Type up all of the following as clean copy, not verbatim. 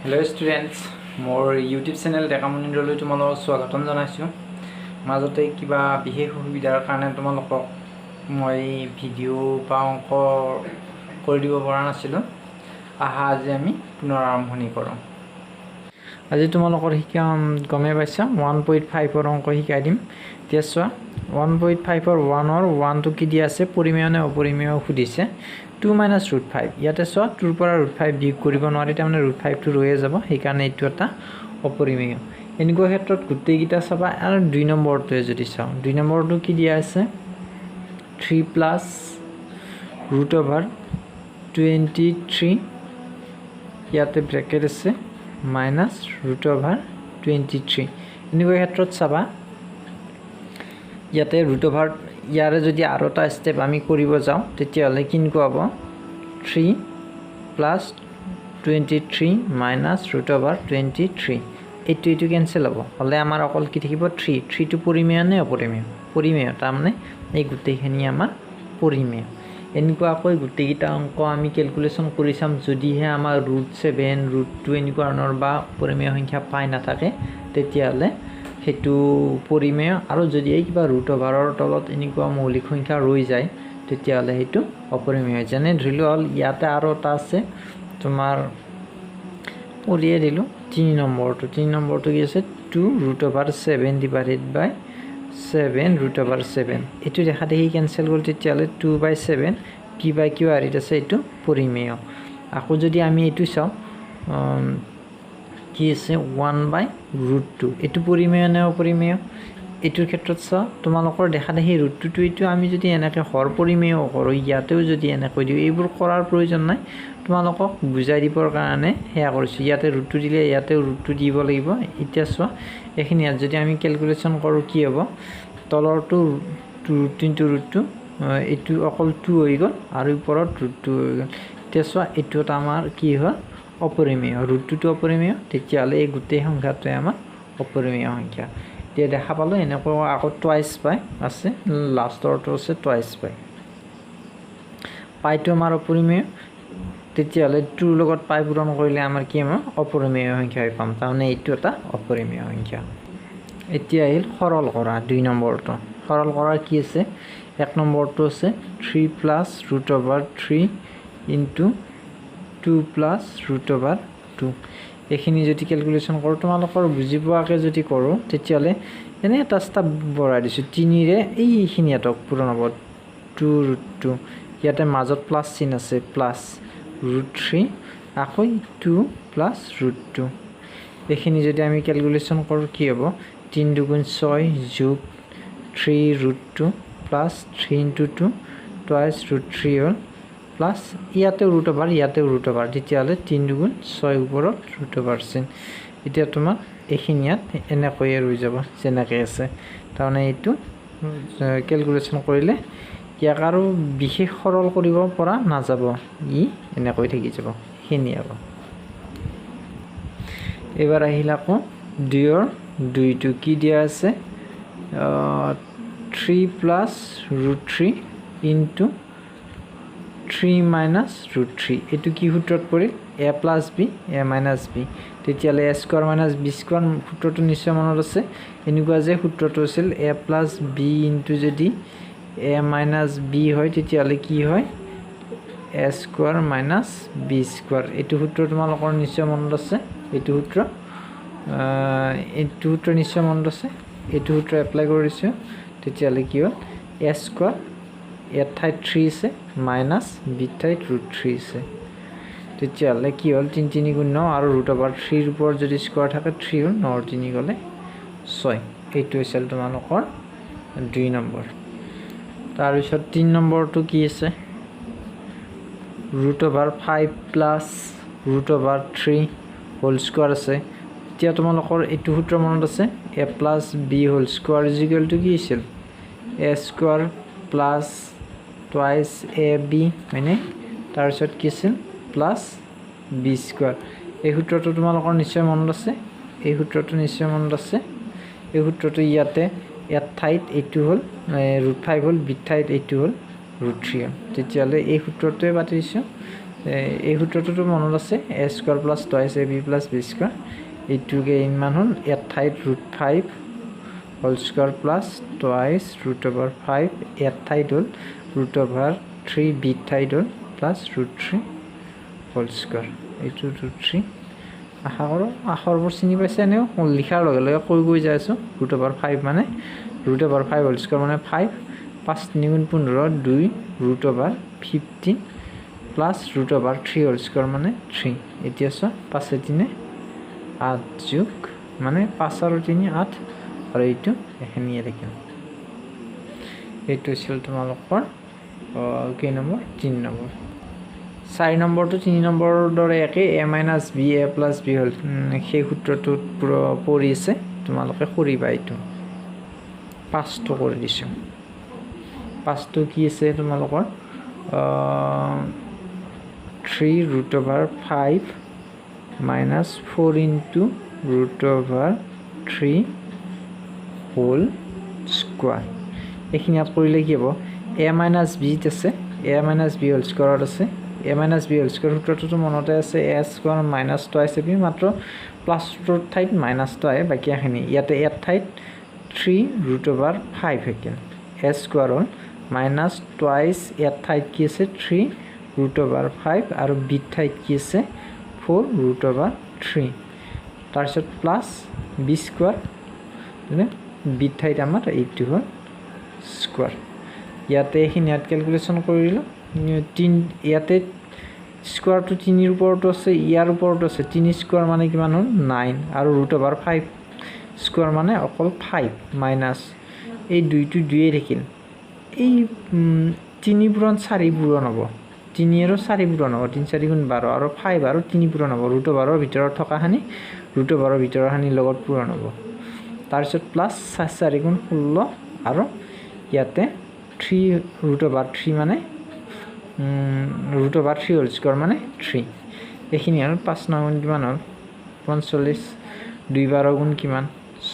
hello students मोर YouTube channel डेकामनिरলৈ তোমালোকক স্বাগতম জনাইছো মাজতে কিবা বিশেষ সুবিধাৰ কাৰণে তোমালোকক মই ভিডিও বা অংক কৰি দিব পৰা নাছিলো আহা আজি আমি পুনৰ আৰম্ভণি কৰোঁ আজি তোমালোকৰ শিকাম গমে পাইছা 1.5 ৰ অংক শিকাই দিম এতিয়া চোৱা 1.5 ৰ 1 ৰ 1 টো কি দিয়া আছে পৰিমেয় নে অপৰিমেয় সুধিছে 2 - √5 ইয়াতে চোৱা 2 পৰা √5 বিয়োগ কৰিব নোৱাৰি তাৰমানে √5 টো ৰয়ে যাব সেইকাৰণে এইটো এটা অপৰিমেয় এনেকুৱা ক্ষেত্ৰত গোটেইকিটা চাবা আৰু 2 নম্বৰটোৱে যদি চাও 2 নম্বৰটো কি দিয়া আছে 3 + √23 ইয়াতে ব্ৰেকেট আছে -√23 এনেকুৱা ক্ষেত্ৰত চাবা ইয়াতে √, ইয়াৰে যদি আৰু এটা স্টেপ আমি কৰিব যাও তেতিয়া হলে কিনকো হ'ব 3 + 23 - √23 এইটো কেনসেল হ'ব হলে আমাৰ অকল কি থাকিব 3 টো পৰিমেয় নে অপৰিমেয় পৰিমেয় তাৰমানে এই গোটেইখিনি আমাৰ পৰিমেয় এনেকুৱাকৈ গোটেইকিটা অংক আমি ক্যালকুলেশন কৰি চাম যদিহে আমাৰ √7 √2 এনেকুৱা ধৰণৰ বা পৰিমেয় সংখ্যা পাই নাথাকে তেতিয়া হলে হেতু পৰিমেয় আৰু যদি এই কিবা √ৰ তলত এনেকুৱা মৌলিক সংখ্যা ৰৈ যায় তেতিয়া হলে হেতু অপৰিমেয় যেনে ধৰিলো হল ইয়াতে আৰু এটা আছে তোমাৰ উলিয়াই দিলো 3 নম্বৰটো কি আছে 2 √7 / 7 √7 এটো দেখা দেখি ক্যান্সেল কৰি তেতিয়া হলে 2/7 p/q আৰিত আছে এটো পৰিমেয় আকৌ যদি আমি এটো চাও কি আছে 1/√2 এটো পৰিমেয় নে অপৰিমেয় এটোৰ ক্ষেত্ৰত চাও তোমালোকৰ দেখা দেখি √2 এটো আমি যদি এনেকে হৰ পৰিমেয় কৰো ইয়াতেও যদি এনেকৈ দিও এইবোৰ কৰাৰ প্ৰয়োজন নাই তোমালোকক বুজাই দিবৰ কাৰণে হেয়া কৰিছো ইয়াতে √2 দিলে ইয়াতে √2 দিব লাগিব এতিয়া চোৱা এখিনি যদি আমি ক্যালকুলেশন কৰো কি হ'ব তলৰটো √2 এটো অকল 2 হৈ গল আৰু ওপৰত √2 হৈ গল এতিয়া চোৱা এটোত আমাৰ কি হয় অপৰিমেয় √2 টো অপৰিমেয় তেতিয়া হলে এই গোটেই সংখ্যাটোৱে আমাৰ অপৰিমেয় সংখ্যা এতিয়া দেখা পালো এনেকৈ আকৌ টুৱাইস পাই আছে লাষ্টৰটো আছে টুৱাইস পাইটো আমাৰ অপৰিমেয় তেতিয়া হলে 2 লগত পাই পূৰণ কৰিলে আমাৰ কি হ'ব অপৰিমেয় সংখ্যা পাম তাৰমানে এইটো এটা অপৰিমেয় সংখ্যা এতিয়া আহিল সৰল কৰা 2 নম্বৰটো সৰল কৰাৰ কি আছে 1 নম্বৰটো আছে 3 + √3 * 2 + √2 এখিনি যদি ক্যালকুলেশন কৰো তোমালোকৰ বুজি পোৱাকে যদি কৰো তেতিয়া হলে এনে এটা স্টেপ বঢ়াই দিছো 3 ৰে এইখিনি এটক পূৰণ হ'ব 2√2 ইয়াতে মাজত প্লাস চিন আছে প্লাস √3 আকৌ 2 + √2 এখিনি যদি আমি ক্যালকুলেশন কৰো কি হ'ব 3 * 2 = 6 + 3√2 + 3 * 2 টুৱাইস √3 হ'ল প্লাস ইয়াতে √, তেতিয়া হলে 3 * 2 = 6 ওপৰত √% এতিয়া তোমাৰ এখিনিয়াত এনেকৈ ৰৈ যাব যেনেকৈ আছে তাৰমানে এইটো ক্যালকুলেশন কৰিলে ইয়াক আৰু বিশেষ সৰল কৰিব পৰা নাযাব ই এনেকৈ থাকি যাব খিনি হ'ব এবাৰ আহিলা আকৌ 2 ৰ 2 টো কি দিয়া আছে 3 + √3 * 3 - √3 এটো কি সূত্ৰত পৰে a + b a - b তেতিয়ালে a² - b² সূত্ৰটো নিশ্চয় মনত আছে এনেকুৱা যে সূত্ৰটো আছিল a + b * যদি a - b হয় তেতিয়ালে কি হয় a² - b² এটো সূত্ৰ তোমালোকৰ নিশ্চয় মনত আছে এটো সূত্ৰ নিশ্চয় মনত আছে এটো সূত্ৰ এপ্লাই কৰিছো তেতিয়ালে কি হয় a² এর ঠাইত 3 আছে মাইনাস b ঠাইত √3 আছে তেতিয়ালে কি হল 3 3 * 9 আৰু √3 ৰ উপৰ যদি স্কয়াৰ থাকে 3 হ'ল 9 3 গলে 6 এইটো আছিল তোমালোকৰ 2 নম্বৰ তাৰ পিছত 3 নম্বৰটো কি আছে √5 + √3 হোল স্কয়াৰ আছে এতিয়া তোমালোকৰ এইটো সূত্ৰ মনত আছে a + b হোল স্কয়াৰ = কি আছিল a² + টুৱাইস ab মানে তাৰ পিছত কি আছিল প্লাস b² এই সূত্ৰটো তোমালোকৰ নিশ্চয় মনত আছে এই সূত্ৰটো নিশ্চয় মনত আছে এই সূত্ৰটো ইয়াতে এত ঠাইত এইটো হ'ল √5 হ'ল b ঠাইত এইটো হ'ল √3 তেতিয়ালে এই সূত্ৰটোৱে পাতিছো এই সূত্ৰটোতো মনত আছে a square plus twice ab plus b square এইটোকে ইমান হ'ল ইয়াত ঠাইত √5 হোল স্কোয়ার প্লাস টুৱাইছ √5 ইয়াত ঠাইত হ'ল √3 b ঠাইত হ'ল প্লাস √3 হোল স্কোয়ার এইটো √3 আশা কৰোঁ আখৰবোৰ চিনি পাইছে এনেও লিখাৰ লগে লগে কৈ যাই আছোঁ √5 মানে √5 হোল স্কোয়ার মানে 5 5 3 গুণ 15 2 √15 প্লাস √3 হোল স্কোয়ার মানে 3 এতিয়া চোৱা 5 3 8 যোগ মানে 5 আৰু 3 8 আৰু এইটো এখিনিয়ে থাকিল এইটো আছিল তোমালোকৰ কেই নম্বৰ 3 নম্বৰ 4 নম্বৰটো 3 নম্বৰৰ দৰে একে a - b a + b হ'ল সেই সূত্ৰটোত পৰি আছে তোমালোকে কৰিবা এইটো 5টো কৰি দিছোঁ 5টো কি আছে তোমালোকৰ 3√5 minus 4 into √3 whole square এইখিনি ইয়াত কৰিলে কি হ'ব a minus b আছে a minus b whole square আছে a minus b whole square সূত্ৰটো মনতে আছে a square minus twice ab মাত্ৰ প্লাছ টোৰ ঠাইত মাইনাছটো আহে বাকি এখিনি ইয়াতে ইয়াত ঠাইত 3√5 থাকিল a square হ'ল minus টুৱাইছ ইয়াত ঠাইত কি আছে 3√5 আৰু b ঠাইত কি আছে 4√3 তাৰপিছত প্লাস b স্কয়াৰ মানে b ঠাইত আমাৰ এইটো হ'ল স্কয়াৰ ইয়াতে এখিনি ইয়াত ক্যালকুলেশন কৰিলো 3 ইয়াতে স্কয়াৰটো 3 ৰ ওপৰত আছে ইয়াৰ ওপৰত আছে 3 স্কয়াৰ মানে কিমান হ'ল 9 আৰু √5 স্কয়ার মানে অকল 5 মাইনাস এই দুইটো দুইয়ে থাকিল এই 3 পূৰণ 4 পূৰণ হ'ব 3 আৰু 4 পূৰণ হ'ব 3 4 গুণ 12 আৰু 5 আৰু 3 পূৰণ হ'ব √12 ৰ ভিতৰত থকাখানি √12 ৰ ভিতৰখানি লগত পূৰণ হ'ব তাৰপিছত প্লাস 4 গুণ 16 আৰু ইয়াতে 3√3 মানে √3 হোল স্কয়ার মানে 3 এখিনি হ'ল 5 9 গুণ কিমান হ'ল 45 2 12 গুণ কিমান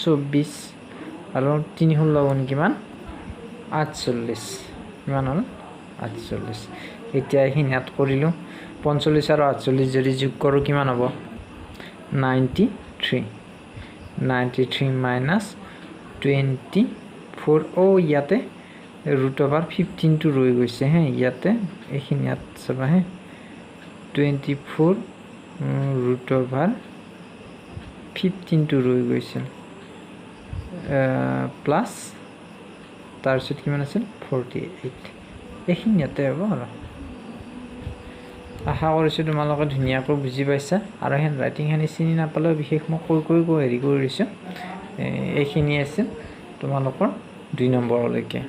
24 আৰু 3 16 গুণ কিমান 48 কিমান হ'ল 48 এতিয়া এখিনি ইয়াত কৰিলো 45 আৰু 48 যদি যোগ কৰো কিমান হ'ব 93 minus 24 ও ইয়াতে √15 টো ৰৈ গৈছে হে ইয়াতে এখিনি ইয়াত চাবা হে 24 √15 টো ৰৈ গৈছে প্লাস তাৰপিছত কিমান আছিল 48 এখিনি ইয়াতে হ'ব আৰু আশা কৰিছোঁ তোমালোকে ধুনীয়াকৈ বুজি পাইছা আৰু হেণ্ড ৰাইটিংখিনি চিনি নাপালেও বিশেষ মই কৈ হেৰি কৰি দিছোঁ এইখিনি আছিল তোমালোকৰ 2 নম্বৰলৈকে